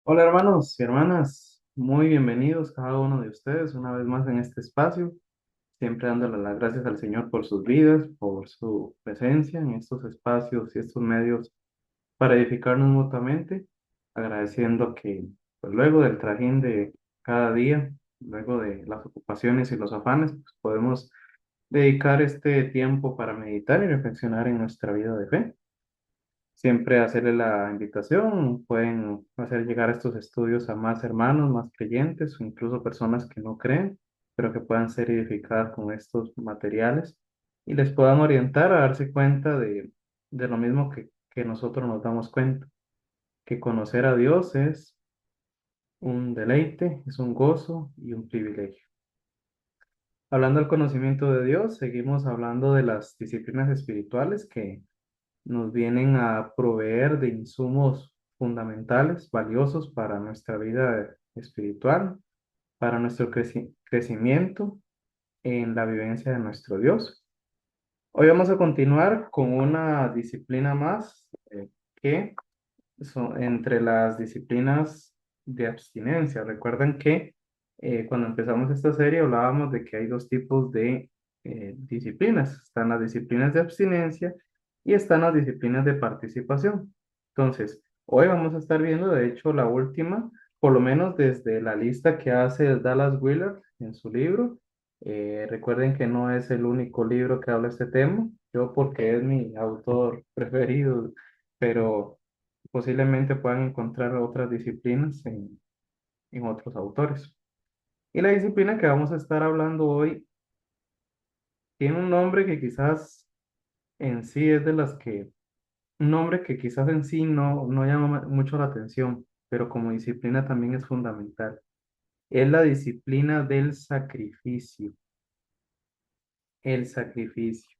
Hola hermanos y hermanas, muy bienvenidos cada uno de ustedes una vez más en este espacio, siempre dándole las gracias al Señor por sus vidas, por su presencia en estos espacios y estos medios para edificarnos mutuamente, agradeciendo que pues, luego del trajín de cada día, luego de las ocupaciones y los afanes, pues, podemos dedicar este tiempo para meditar y reflexionar en nuestra vida de fe. Siempre hacerle la invitación, pueden hacer llegar estos estudios a más hermanos, más creyentes o incluso personas que no creen, pero que puedan ser edificadas con estos materiales y les puedan orientar a darse cuenta de lo mismo que nosotros nos damos cuenta, que conocer a Dios es un deleite, es un gozo y un privilegio. Hablando del conocimiento de Dios, seguimos hablando de las disciplinas espirituales que nos vienen a proveer de insumos fundamentales, valiosos para nuestra vida espiritual, para nuestro crecimiento en la vivencia de nuestro Dios. Hoy vamos a continuar con una disciplina más que son entre las disciplinas de abstinencia. Recuerden que cuando empezamos esta serie hablábamos de que hay dos tipos de disciplinas. Están las disciplinas de abstinencia y están las disciplinas de participación. Entonces, hoy vamos a estar viendo, de hecho, la última, por lo menos desde la lista que hace Dallas Willard en su libro. Recuerden que no es el único libro que habla este tema, yo porque es mi autor preferido, pero posiblemente puedan encontrar otras disciplinas en otros autores. Y la disciplina que vamos a estar hablando hoy tiene un nombre que quizás en sí es de las que, un nombre que quizás en sí no llama mucho la atención, pero como disciplina también es fundamental. Es la disciplina del sacrificio. El sacrificio.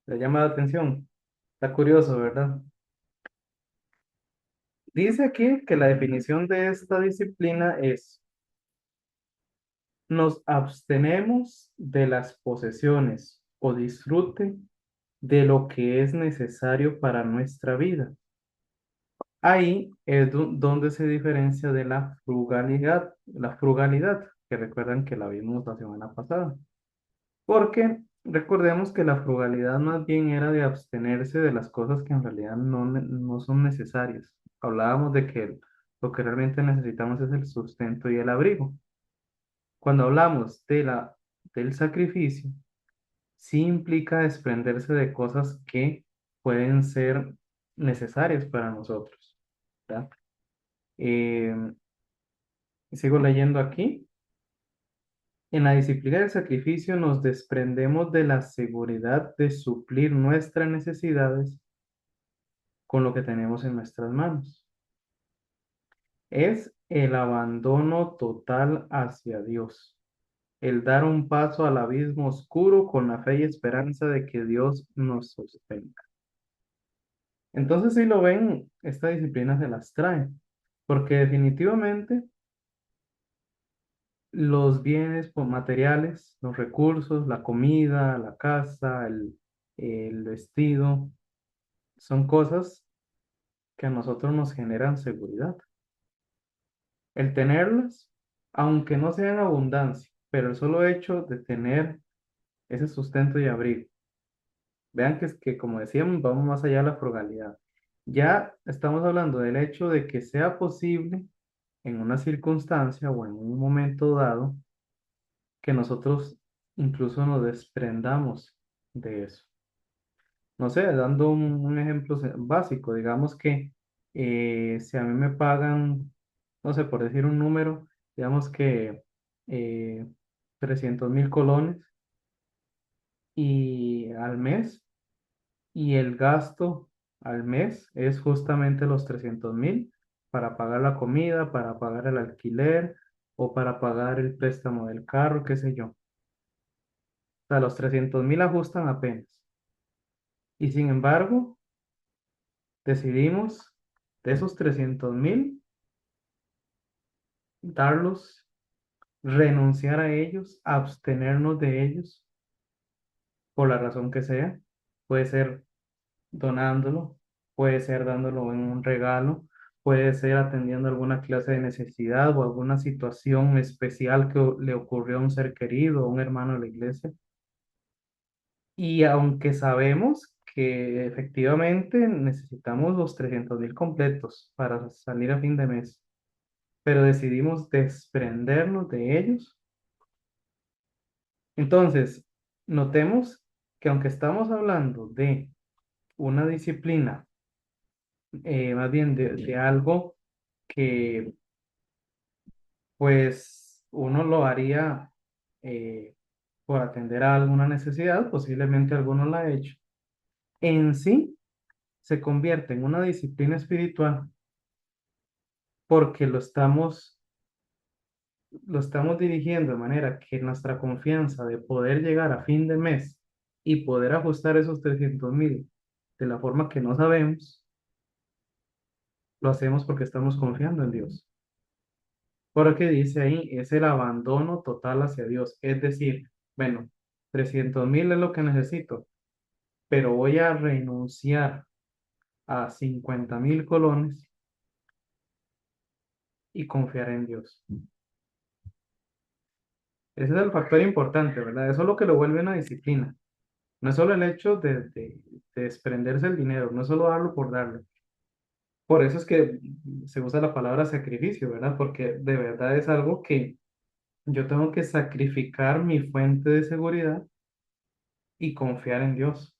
¿Le llama la atención? Está curioso, ¿verdad? Dice aquí que la definición de esta disciplina es: nos abstenemos de las posesiones o disfrute de lo que es necesario para nuestra vida. Ahí es donde se diferencia de la frugalidad, que recuerdan que la vimos la semana pasada. Porque recordemos que la frugalidad más bien era de abstenerse de las cosas que en realidad no son necesarias. Hablábamos de que lo que realmente necesitamos es el sustento y el abrigo. Cuando hablamos del sacrificio, sí implica desprenderse de cosas que pueden ser necesarias para nosotros, ¿verdad? Eh, Sigo leyendo aquí. En la disciplina del sacrificio nos desprendemos de la seguridad de suplir nuestras necesidades con lo que tenemos en nuestras manos. Es el abandono total hacia Dios, el dar un paso al abismo oscuro con la fe y esperanza de que Dios nos sostenga. Entonces, si lo ven, esta disciplina se las trae, porque definitivamente los bienes materiales, los recursos, la comida, la casa, el vestido, son cosas que a nosotros nos generan seguridad. El tenerlas, aunque no sea en abundancia, pero el solo hecho de tener ese sustento y abrigo. Vean que es que, como decíamos, vamos más allá de la frugalidad. Ya estamos hablando del hecho de que sea posible en una circunstancia o en un momento dado que nosotros incluso nos desprendamos de eso. No sé, dando un ejemplo básico, digamos que si a mí me pagan, no sé, por decir un número, digamos que eh, 300.000 colones y al mes, y el gasto al mes es justamente los 300.000 para pagar la comida, para pagar el alquiler o para pagar el préstamo del carro, qué sé yo. O sea, los 300.000 ajustan apenas. Y sin embargo, decidimos de esos 300.000 darlos, renunciar a ellos, abstenernos de ellos por la razón que sea. Puede ser donándolo, puede ser dándolo en un regalo, puede ser atendiendo alguna clase de necesidad o alguna situación especial que le ocurrió a un ser querido o un hermano de la iglesia. Y aunque sabemos que efectivamente necesitamos los 300.000 completos para salir a fin de mes, pero decidimos desprendernos de ellos. Entonces, notemos que aunque estamos hablando de una disciplina, más bien de algo que pues uno lo haría eh, por atender a alguna necesidad, posiblemente alguno la ha hecho, en sí se convierte en una disciplina espiritual porque lo estamos dirigiendo de manera que nuestra confianza de poder llegar a fin de mes y poder ajustar esos 300.000 de la forma que no sabemos, lo hacemos porque estamos confiando en Dios. Porque dice ahí, es el abandono total hacia Dios. Es decir, bueno, 300.000 es lo que necesito, pero voy a renunciar a 50.000 colones y confiar en Dios. Ese es el factor importante, ¿verdad? Eso es lo que lo vuelve una disciplina. No es solo el hecho de desprenderse el dinero, no es solo darlo por darlo. Por eso es que se usa la palabra sacrificio, ¿verdad? Porque de verdad es algo que yo tengo que sacrificar mi fuente de seguridad y confiar en Dios.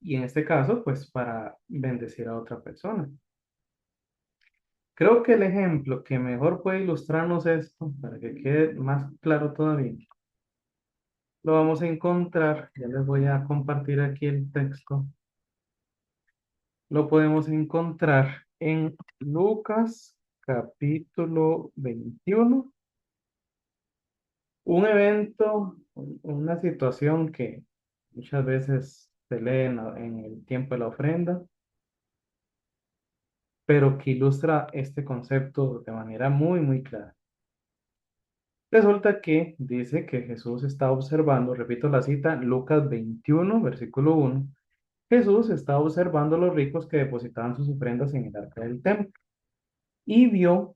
Y en este caso, pues para bendecir a otra persona. Creo que el ejemplo que mejor puede ilustrarnos esto, para que quede más claro todavía, lo vamos a encontrar, ya les voy a compartir aquí el texto, lo podemos encontrar en Lucas capítulo 21, un evento, una situación que muchas veces se lee en el tiempo de la ofrenda, pero que ilustra este concepto de manera muy, muy clara. Resulta que dice que Jesús está observando, repito la cita, Lucas 21, versículo 1. Jesús estaba observando a los ricos que depositaban sus ofrendas en el arca del templo y vio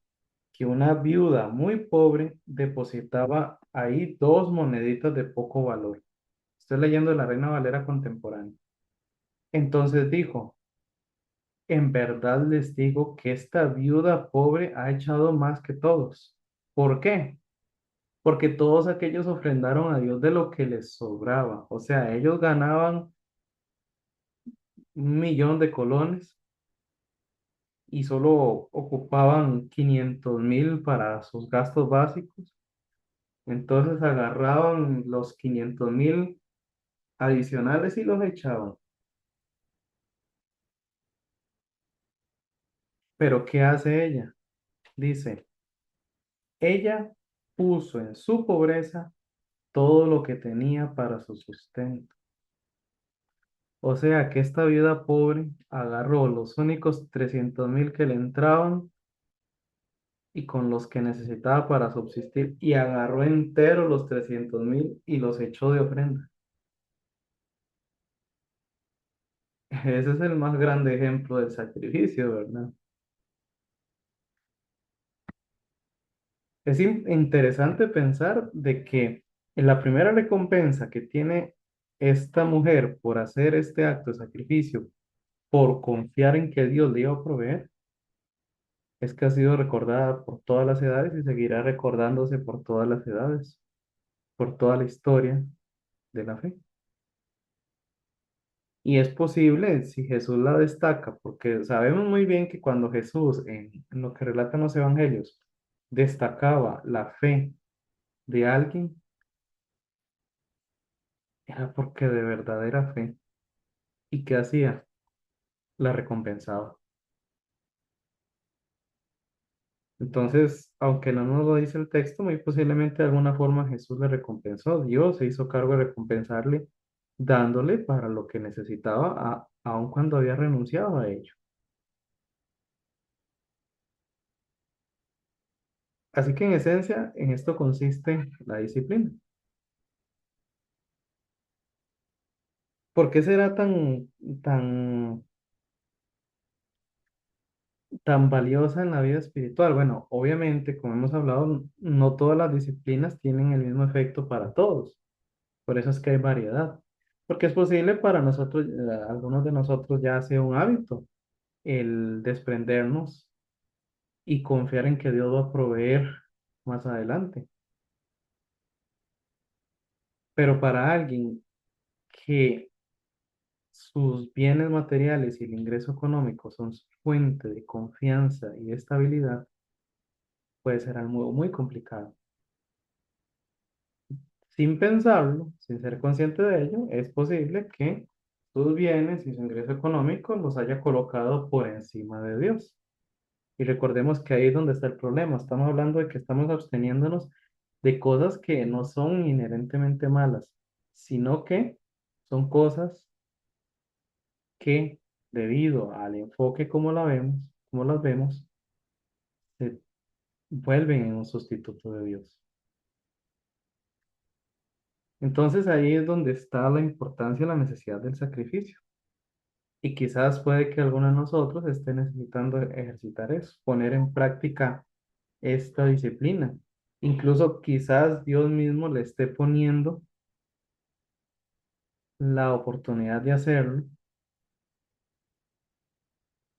que una viuda muy pobre depositaba ahí dos moneditas de poco valor. Estoy leyendo la Reina Valera contemporánea. Entonces dijo, en verdad les digo que esta viuda pobre ha echado más que todos. ¿Por qué? Porque todos aquellos ofrendaron a Dios de lo que les sobraba. O sea, ellos ganaban 1.000.000 de colones y solo ocupaban 500.000 para sus gastos básicos. Entonces agarraban los 500.000 adicionales y los echaban. Pero ¿qué hace ella? Dice, ella puso en su pobreza todo lo que tenía para su sustento. O sea que esta viuda pobre agarró los únicos 300.000 que le entraban y con los que necesitaba para subsistir y agarró entero los 300.000 y los echó de ofrenda. Ese es el más grande ejemplo del sacrificio, ¿verdad? Es interesante pensar de que en la primera recompensa que tiene esta mujer por hacer este acto de sacrificio, por confiar en que Dios le iba a proveer, es que ha sido recordada por todas las edades y seguirá recordándose por todas las edades, por toda la historia de la fe. Y es posible si Jesús la destaca, porque sabemos muy bien que cuando Jesús, en lo que relatan los evangelios, destacaba la fe de alguien, era porque de verdadera fe. ¿Y qué hacía? La recompensaba. Entonces, aunque no nos lo dice el texto, muy posiblemente de alguna forma Jesús le recompensó. Dios se hizo cargo de recompensarle, dándole para lo que necesitaba, aun cuando había renunciado a ello. Así que en esencia, en esto consiste la disciplina. ¿Por qué será tan tan valiosa en la vida espiritual? Bueno, obviamente, como hemos hablado, no todas las disciplinas tienen el mismo efecto para todos. Por eso es que hay variedad. Porque es posible para nosotros, algunos de nosotros ya sea un hábito, el desprendernos y confiar en que Dios va a proveer más adelante. Pero para alguien que sus bienes materiales y el ingreso económico son su fuente de confianza y estabilidad, puede ser algo muy complicado. Sin pensarlo, sin ser consciente de ello, es posible que sus bienes y su ingreso económico los haya colocado por encima de Dios. Y recordemos que ahí es donde está el problema. Estamos hablando de que estamos absteniéndonos de cosas que no son inherentemente malas, sino que son cosas que, debido al enfoque como las vemos, se vuelven en un sustituto de Dios. Entonces ahí es donde está la importancia y la necesidad del sacrificio. Y quizás puede que alguno de nosotros esté necesitando ejercitar eso, poner en práctica esta disciplina. Incluso quizás Dios mismo le esté poniendo la oportunidad de hacerlo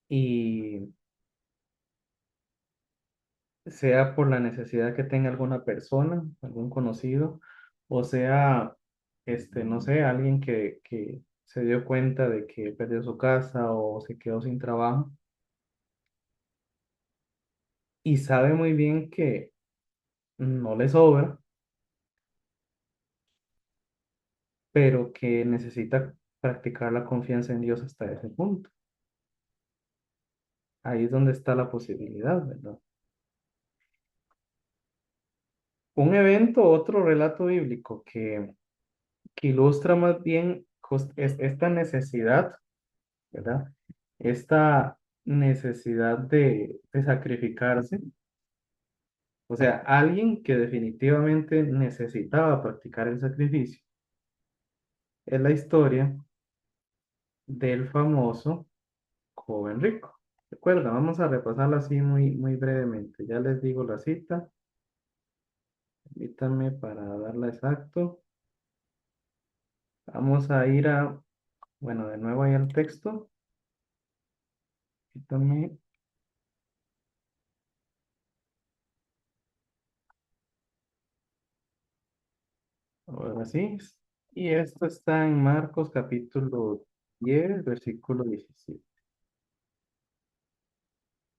y sea por la necesidad que tenga alguna persona, algún conocido, o sea, no sé, alguien que se dio cuenta de que perdió su casa o se quedó sin trabajo y sabe muy bien que no le sobra, pero que necesita practicar la confianza en Dios hasta ese punto. Ahí es donde está la posibilidad, ¿verdad? Un evento, otro relato bíblico que ilustra más bien esta necesidad, ¿verdad? Esta necesidad de sacrificarse. O sea, alguien que definitivamente necesitaba practicar el sacrificio. Es la historia del famoso joven rico. Recuerda, vamos a repasarla así muy brevemente. Ya les digo la cita. Permítanme para darla exacto. Vamos a ir bueno, de nuevo ahí al texto. Permítanme, ahora sí. Y esto está en Marcos capítulo 10 versículo 17.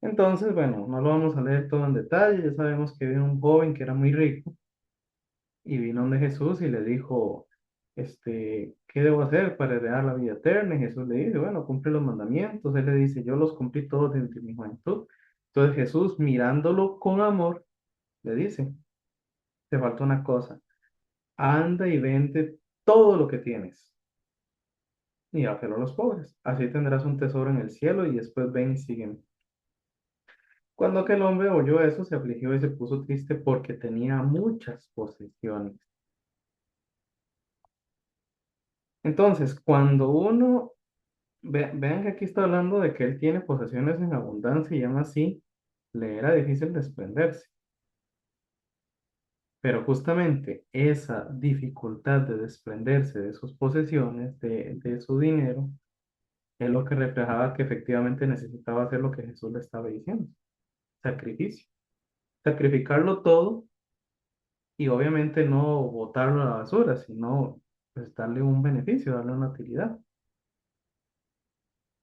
Entonces, bueno, no lo vamos a leer todo en detalle. Ya sabemos que había un joven que era muy rico y vino donde Jesús y le dijo, ¿qué debo hacer para heredar la vida eterna? Y Jesús le dice, bueno, cumple los mandamientos. Él le dice, yo los cumplí todos desde mi juventud. Entonces Jesús, mirándolo con amor, le dice, te falta una cosa, anda y vende todo lo que tienes y dáselo a los pobres. Así tendrás un tesoro en el cielo y después ven y sígueme. Cuando aquel hombre oyó eso, se afligió y se puso triste porque tenía muchas posesiones. Entonces, cuando uno, vean que aquí está hablando de que él tiene posesiones en abundancia y aún así le era difícil desprenderse. Pero justamente esa dificultad de desprenderse de sus posesiones, de su dinero, es lo que reflejaba que efectivamente necesitaba hacer lo que Jesús le estaba diciendo, sacrificio. Sacrificarlo todo y obviamente no botarlo a la basura, sino pues darle un beneficio, darle una utilidad.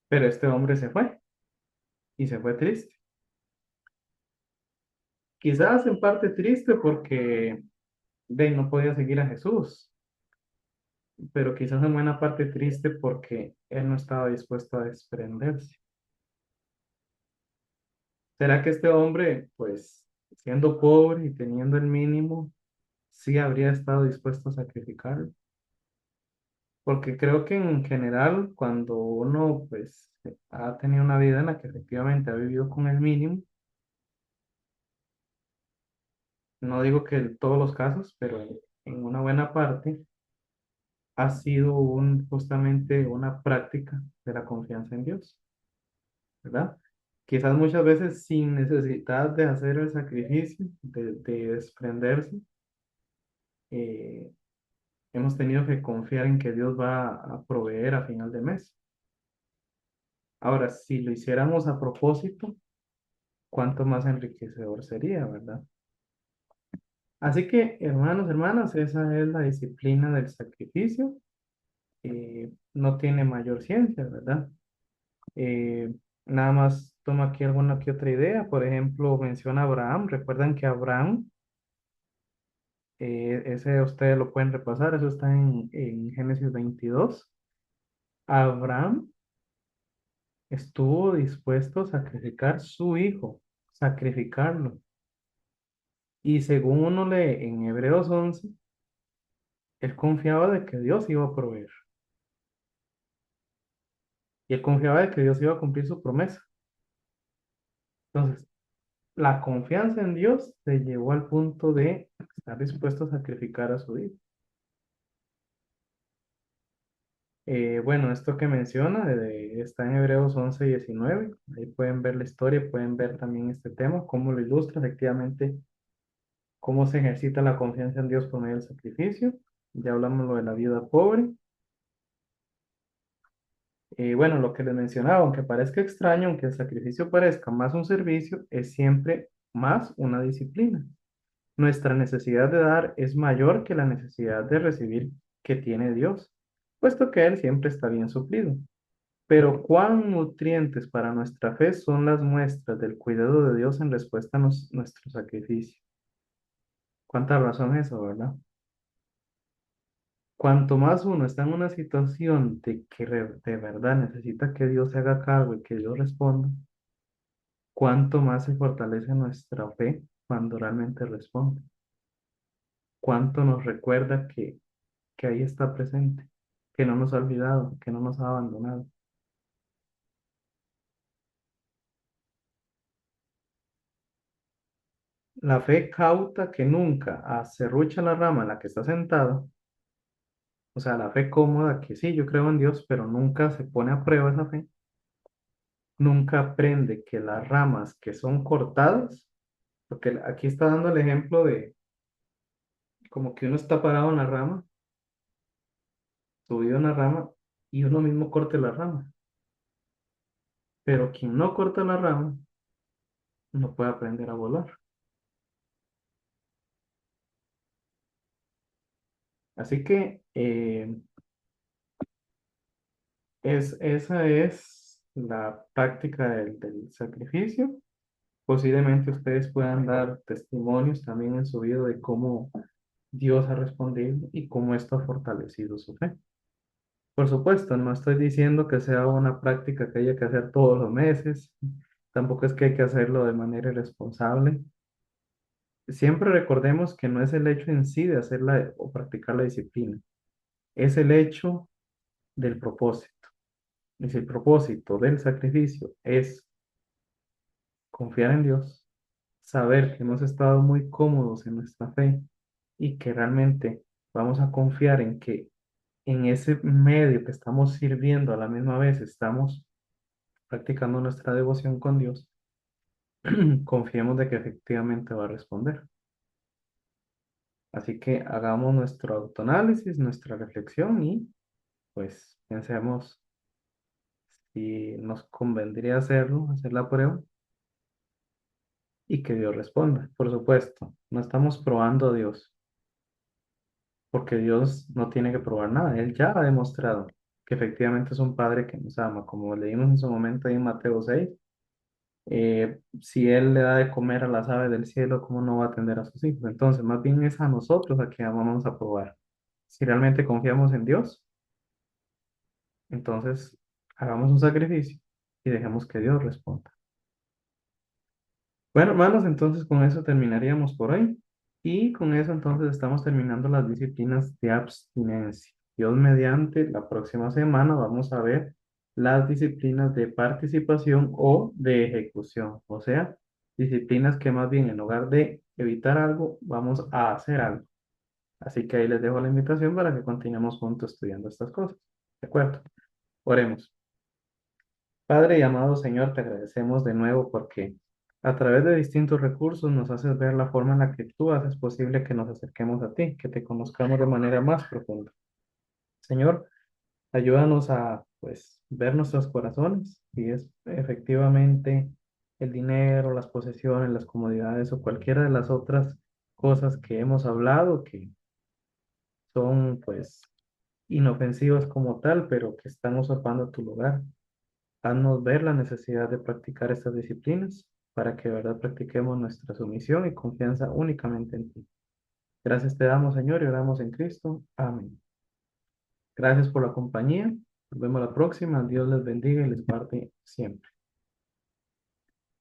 Pero este hombre se fue y se fue triste. Quizás en parte triste porque no podía seguir a Jesús, pero quizás en buena parte triste porque él no estaba dispuesto a desprenderse. ¿Será que este hombre, pues, siendo pobre y teniendo el mínimo, sí habría estado dispuesto a sacrificarlo? Porque creo que en general, cuando uno, pues, ha tenido una vida en la que efectivamente ha vivido con el mínimo, no digo que en todos los casos, pero en una buena parte, ha sido justamente una práctica de la confianza en Dios, ¿verdad? quizás muchas veces sin necesidad de hacer el sacrificio, de desprenderse, eh, hemos tenido que confiar en que Dios va a proveer a final de mes. Ahora, si lo hiciéramos a propósito, cuánto más enriquecedor sería, ¿verdad? Así que, hermanos, hermanas, esa es la disciplina del sacrificio. No tiene mayor ciencia, ¿verdad? Eh, Nada más toma aquí alguna que otra idea. Por ejemplo, menciona a Abraham. Recuerdan que Abraham, ese ustedes lo pueden repasar, eso está en Génesis 22. Abraham estuvo dispuesto a sacrificar su hijo, sacrificarlo. Y según uno lee en Hebreos 11, él confiaba de que Dios iba a proveer. Y él confiaba de que Dios iba a cumplir su promesa. Entonces, la confianza en Dios le llevó al punto de estar dispuesto a sacrificar a su hijo. Bueno, esto que menciona está en Hebreos 11:19. Ahí pueden ver la historia, pueden ver también este tema, cómo lo ilustra efectivamente, cómo se ejercita la confianza en Dios por medio del sacrificio. Ya hablamos lo de la viuda pobre. Bueno, lo que les mencionaba, aunque parezca extraño, aunque el sacrificio parezca más un servicio, es siempre más una disciplina. Nuestra necesidad de dar es mayor que la necesidad de recibir que tiene Dios, puesto que Él siempre está bien suplido. Pero cuán nutrientes para nuestra fe son las muestras del cuidado de Dios en respuesta a nuestro sacrificio. Cuánta razón eso, ¿verdad? Cuanto más uno está en una situación de que de verdad necesita que Dios se haga cargo y que Dios responda, cuánto más se fortalece nuestra fe cuando realmente responde. Cuánto nos recuerda que ahí está presente, que no nos ha olvidado, que no nos ha abandonado. La fe cauta que nunca acerrucha la rama en la que está sentado, o sea, la fe cómoda que sí, yo creo en Dios, pero nunca se pone a prueba esa fe, nunca aprende que las ramas que son cortadas, porque aquí está dando el ejemplo de como que uno está parado en la rama, subido en la rama, y uno mismo corte la rama, pero quien no corta la rama no puede aprender a volar. Así que esa es la práctica del sacrificio. Posiblemente ustedes puedan dar testimonios también en su vida de cómo Dios ha respondido y cómo esto ha fortalecido su fe. Por supuesto, no estoy diciendo que sea una práctica que haya que hacer todos los meses, tampoco es que hay que hacerlo de manera irresponsable. Siempre recordemos que no es el hecho en sí de hacerla o practicar la disciplina, es el hecho del propósito. Y si el propósito del sacrificio es confiar en Dios, saber que hemos estado muy cómodos en nuestra fe y que realmente vamos a confiar en que en ese medio que estamos sirviendo a la misma vez estamos practicando nuestra devoción con Dios, confiemos de que efectivamente va a responder. Así que hagamos nuestro autoanálisis, nuestra reflexión y pues pensemos si nos convendría hacerlo, hacer la prueba y que Dios responda. Por supuesto, no estamos probando a Dios, porque Dios no tiene que probar nada. Él ya ha demostrado que efectivamente es un Padre que nos ama, como leímos en su momento ahí en Mateo 6. Si Él le da de comer a las aves del cielo, ¿cómo no va a atender a sus hijos? Entonces, más bien es a nosotros a quien vamos a probar. Si realmente confiamos en Dios, entonces hagamos un sacrificio y dejemos que Dios responda. Bueno, hermanos, entonces con eso terminaríamos por hoy. Y con eso entonces estamos terminando las disciplinas de abstinencia. Dios mediante, la próxima semana vamos a ver las disciplinas de participación o de ejecución. O sea, disciplinas que más bien en lugar de evitar algo, vamos a hacer algo. Así que ahí les dejo la invitación para que continuemos juntos estudiando estas cosas. ¿De acuerdo? Oremos. Padre y amado Señor, te agradecemos de nuevo porque a través de distintos recursos nos haces ver la forma en la que tú haces posible que nos acerquemos a ti, que te conozcamos de manera más profunda. Señor, ayúdanos a, pues, ver nuestros corazones y es efectivamente el dinero, las posesiones, las comodidades o cualquiera de las otras cosas que hemos hablado que son, pues, inofensivas como tal, pero que están usurpando tu lugar. Haznos ver la necesidad de practicar estas disciplinas para que de verdad practiquemos nuestra sumisión y confianza únicamente en ti. Gracias te damos, Señor, y oramos en Cristo. Amén. Gracias por la compañía. Nos vemos la próxima. Dios les bendiga y les guarde siempre.